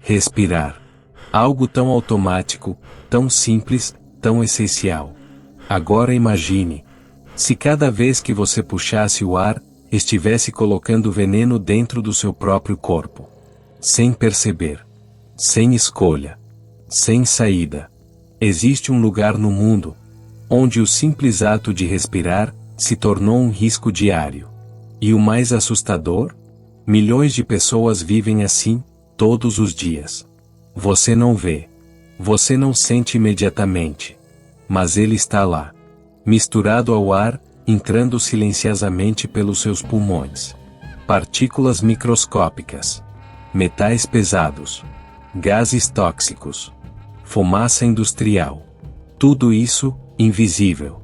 Respirar. Algo tão automático, tão simples, tão essencial. Agora imagine, se cada vez que você puxasse o ar, estivesse colocando veneno dentro do seu próprio corpo. Sem perceber. Sem escolha. Sem saída. Existe um lugar no mundo, onde o simples ato de respirar, se tornou um risco diário. E o mais assustador? Milhões de pessoas vivem assim, todos os dias. Você não vê. Você não sente imediatamente. Mas ele está lá. Misturado ao ar, entrando silenciosamente pelos seus pulmões. Partículas microscópicas. Metais pesados. Gases tóxicos. Fumaça industrial. Tudo isso, invisível.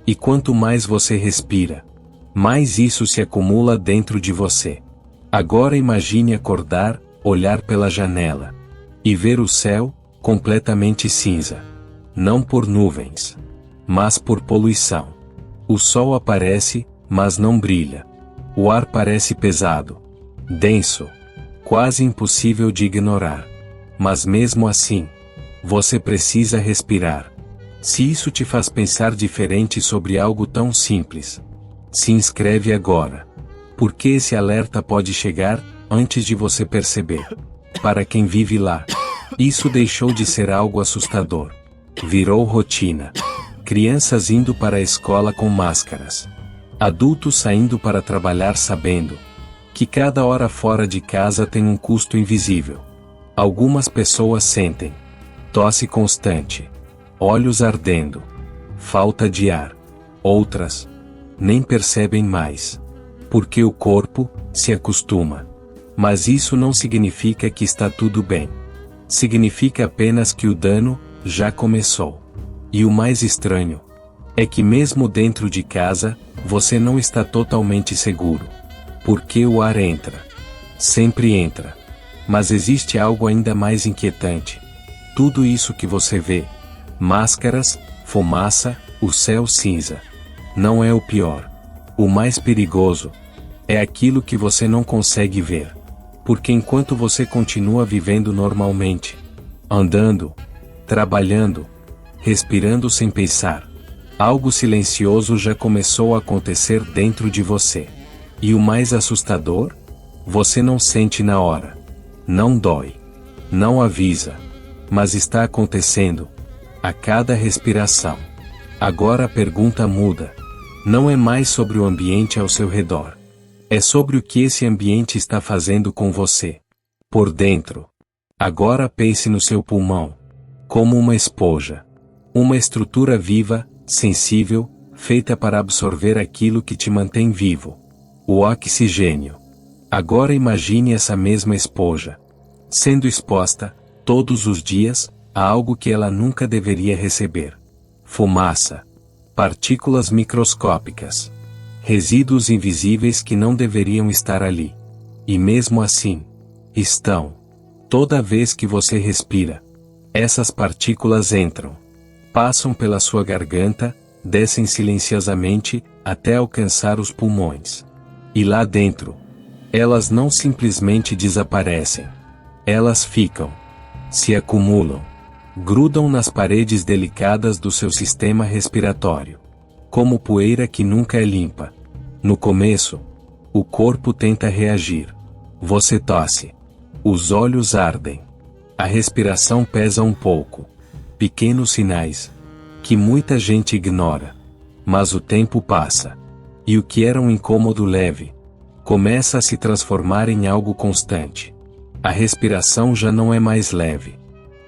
E quanto mais você respira, mais isso se acumula dentro de você. Agora imagine acordar, olhar pela janela e ver o céu, completamente cinza. Não por nuvens, mas por poluição. O sol aparece, mas não brilha. O ar parece pesado, denso, quase impossível de ignorar. Mas mesmo assim, você precisa respirar. Se isso te faz pensar diferente sobre algo tão simples, se inscreve agora. Porque esse alerta pode chegar antes de você perceber. Para quem vive lá, isso deixou de ser algo assustador. Virou rotina. Crianças indo para a escola com máscaras. Adultos saindo para trabalhar sabendo que cada hora fora de casa tem um custo invisível. Algumas pessoas sentem tosse constante, olhos ardendo, falta de ar. Outras nem percebem mais, porque o corpo se acostuma. Mas isso não significa que está tudo bem. Significa apenas que o dano já começou. E o mais estranho é que mesmo dentro de casa, você não está totalmente seguro. Porque o ar entra. Sempre entra. Mas existe algo ainda mais inquietante. Tudo isso que você vê, máscaras, fumaça, o céu cinza, não é o pior. O mais perigoso é aquilo que você não consegue ver. Porque enquanto você continua vivendo normalmente, andando, trabalhando, respirando sem pensar, algo silencioso já começou a acontecer dentro de você. E o mais assustador? Você não sente na hora. Não dói. Não avisa. Mas está acontecendo. A cada respiração. Agora a pergunta muda. Não é mais sobre o ambiente ao seu redor. É sobre o que esse ambiente está fazendo com você. Por dentro. Agora pense no seu pulmão. Como uma esponja. Uma estrutura viva, sensível, feita para absorver aquilo que te mantém vivo. O oxigênio. Agora imagine essa mesma esponja sendo exposta, todos os dias, a algo que ela nunca deveria receber. Fumaça. Partículas microscópicas. Resíduos invisíveis que não deveriam estar ali. E mesmo assim, estão. Toda vez que você respira, essas partículas entram. Passam pela sua garganta, descem silenciosamente, até alcançar os pulmões. E lá dentro, elas não simplesmente desaparecem. Elas ficam. Se acumulam. Grudam nas paredes delicadas do seu sistema respiratório. Como poeira que nunca é limpa. No começo, o corpo tenta reagir. Você tosse. Os olhos ardem. A respiração pesa um pouco. Pequenos sinais que muita gente ignora. Mas o tempo passa. E o que era um incômodo leve começa a se transformar em algo constante. A respiração já não é mais leve.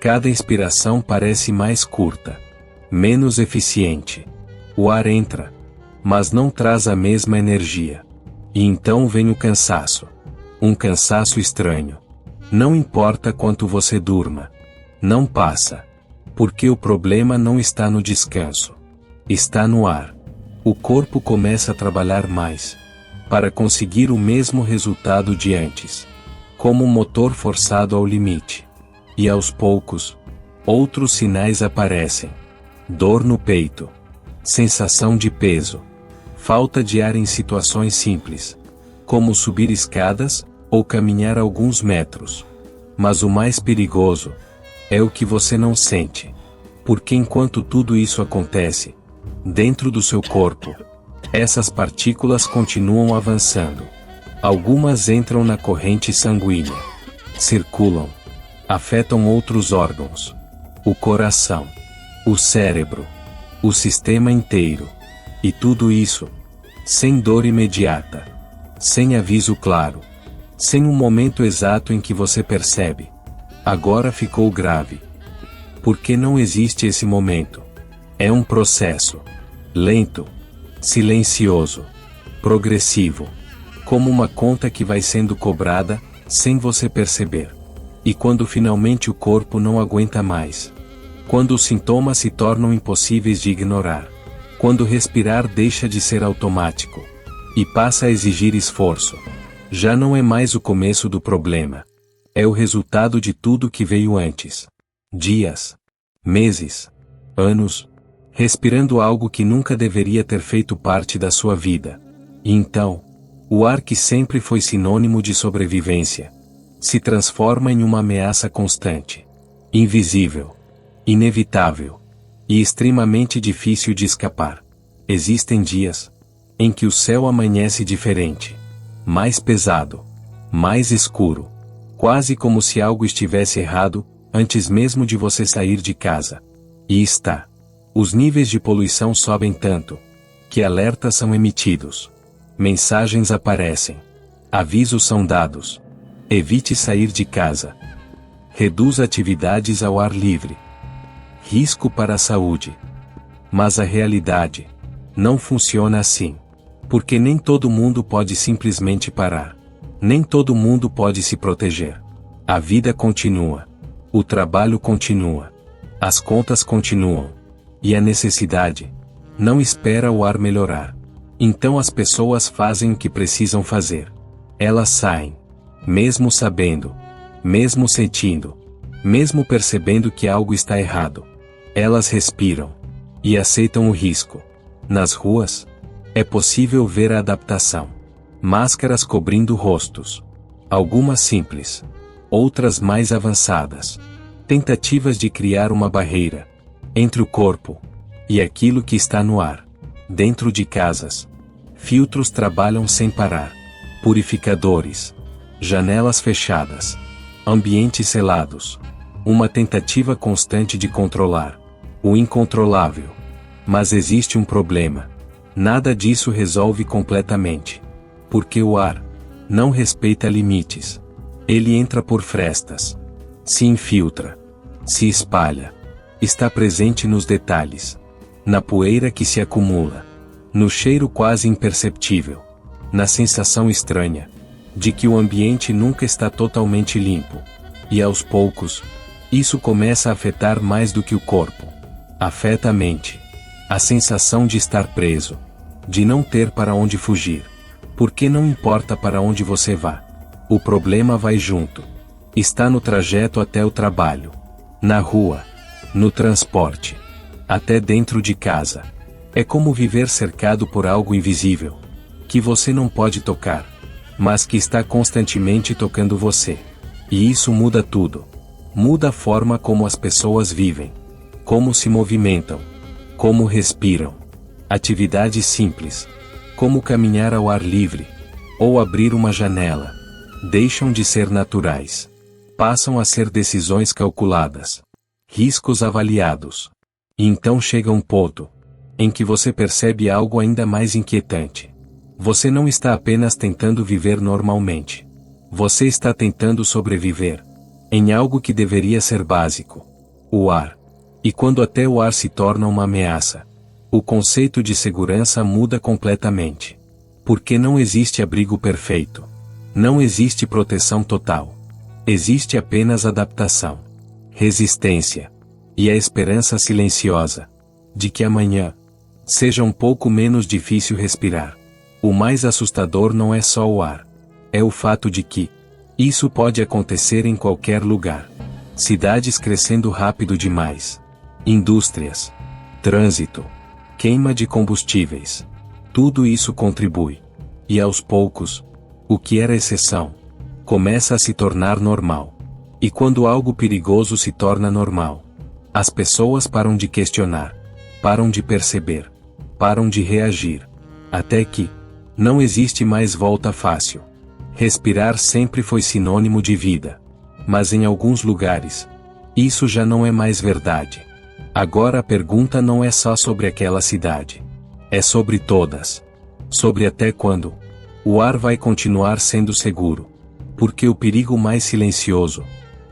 Cada inspiração parece mais curta, menos eficiente. O ar entra, mas não traz a mesma energia. E então vem o cansaço. Um cansaço estranho. Não importa quanto você durma. Não passa. Porque o problema não está no descanso. Está no ar. O corpo começa a trabalhar mais para conseguir o mesmo resultado de antes. Como um motor forçado ao limite. E aos poucos, outros sinais aparecem. Dor no peito. Sensação de peso. Falta de ar em situações simples, como subir escadas, ou caminhar alguns metros. Mas o mais perigoso é o que você não sente. Porque enquanto tudo isso acontece dentro do seu corpo, essas partículas continuam avançando. Algumas entram na corrente sanguínea, circulam, afetam outros órgãos, o coração, o cérebro, o sistema inteiro. E tudo isso sem dor imediata, sem aviso claro, sem um momento exato em que você percebe: agora ficou grave. Porque não existe esse momento. É um processo lento, silencioso, progressivo, como uma conta que vai sendo cobrada sem você perceber. E quando finalmente o corpo não aguenta mais, quando os sintomas se tornam impossíveis de ignorar, quando respirar deixa de ser automático e passa a exigir esforço, já não é mais o começo do problema. É o resultado de tudo que veio antes. Dias, meses, anos, respirando algo que nunca deveria ter feito parte da sua vida. E então, o ar que sempre foi sinônimo de sobrevivência se transforma em uma ameaça constante, invisível, inevitável e extremamente difícil de escapar. Existem dias em que o céu amanhece diferente, mais pesado, mais escuro, quase como se algo estivesse errado antes mesmo de você sair de casa. E está. Os níveis de poluição sobem tanto que alertas são emitidos, mensagens aparecem, avisos são dados. Evite sair de casa. Reduz atividades ao ar livre. Risco para a saúde. Mas a realidade não funciona assim. Porque nem todo mundo pode simplesmente parar. Nem todo mundo pode se proteger. A vida continua. O trabalho continua. As contas continuam. E a necessidade não espera o ar melhorar. Então as pessoas fazem o que precisam fazer. Elas saem. Mesmo sabendo. Mesmo sentindo. Mesmo percebendo que algo está errado. Elas respiram. E aceitam o risco. Nas ruas, é possível ver a adaptação. Máscaras cobrindo rostos. Algumas simples. Outras mais avançadas. Tentativas de criar uma barreira entre o corpo e aquilo que está no ar. Dentro de casas, filtros trabalham sem parar. Purificadores. Janelas fechadas. Ambientes selados. Uma tentativa constante de controlar o incontrolável. Mas existe um problema. Nada disso resolve completamente. Porque o ar não respeita limites. Ele entra por frestas. Se infiltra. Se espalha. Está presente nos detalhes. Na poeira que se acumula. No cheiro quase imperceptível. Na sensação estranha de que o ambiente nunca está totalmente limpo. E aos poucos, isso começa a afetar mais do que o corpo. Afeta a mente. A sensação de estar preso. De não ter para onde fugir. Porque não importa para onde você vá. O problema vai junto. Está no trajeto até o trabalho. Na rua. No transporte. Até dentro de casa. É como viver cercado por algo invisível. Que você não pode tocar. Mas que está constantemente tocando você. E isso muda tudo. Muda a forma como as pessoas vivem. Como se movimentam. Como respiram. Atividades simples. Como caminhar ao ar livre. Ou abrir uma janela. Deixam de ser naturais. Passam a ser decisões calculadas. Riscos avaliados. E então chega um ponto em que você percebe algo ainda mais inquietante. Você não está apenas tentando viver normalmente. Você está tentando sobreviver em algo que deveria ser básico. O ar. E quando até o ar se torna uma ameaça, o conceito de segurança muda completamente. Porque não existe abrigo perfeito. Não existe proteção total. Existe apenas adaptação, resistência e a esperança silenciosa de que amanhã seja um pouco menos difícil respirar. O mais assustador não é só o ar. É o fato de que isso pode acontecer em qualquer lugar. Cidades crescendo rápido demais. Indústrias. Trânsito. Queima de combustíveis. Tudo isso contribui. E aos poucos, o que era exceção começa a se tornar normal. E quando algo perigoso se torna normal, as pessoas param de questionar, param de perceber, param de reagir, até que não existe mais volta fácil. Respirar sempre foi sinônimo de vida. Mas em alguns lugares, isso já não é mais verdade. Agora a pergunta não é só sobre aquela cidade. É sobre todas. Sobre até quando o ar vai continuar sendo seguro. Porque o perigo mais silencioso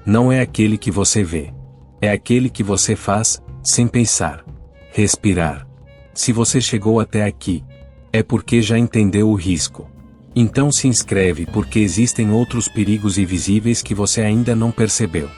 não é aquele que você vê. É aquele que você faz, sem pensar. Respirar. Se você chegou até aqui, é porque já entendeu o risco. Então se inscreve porque existem outros perigos invisíveis que você ainda não percebeu.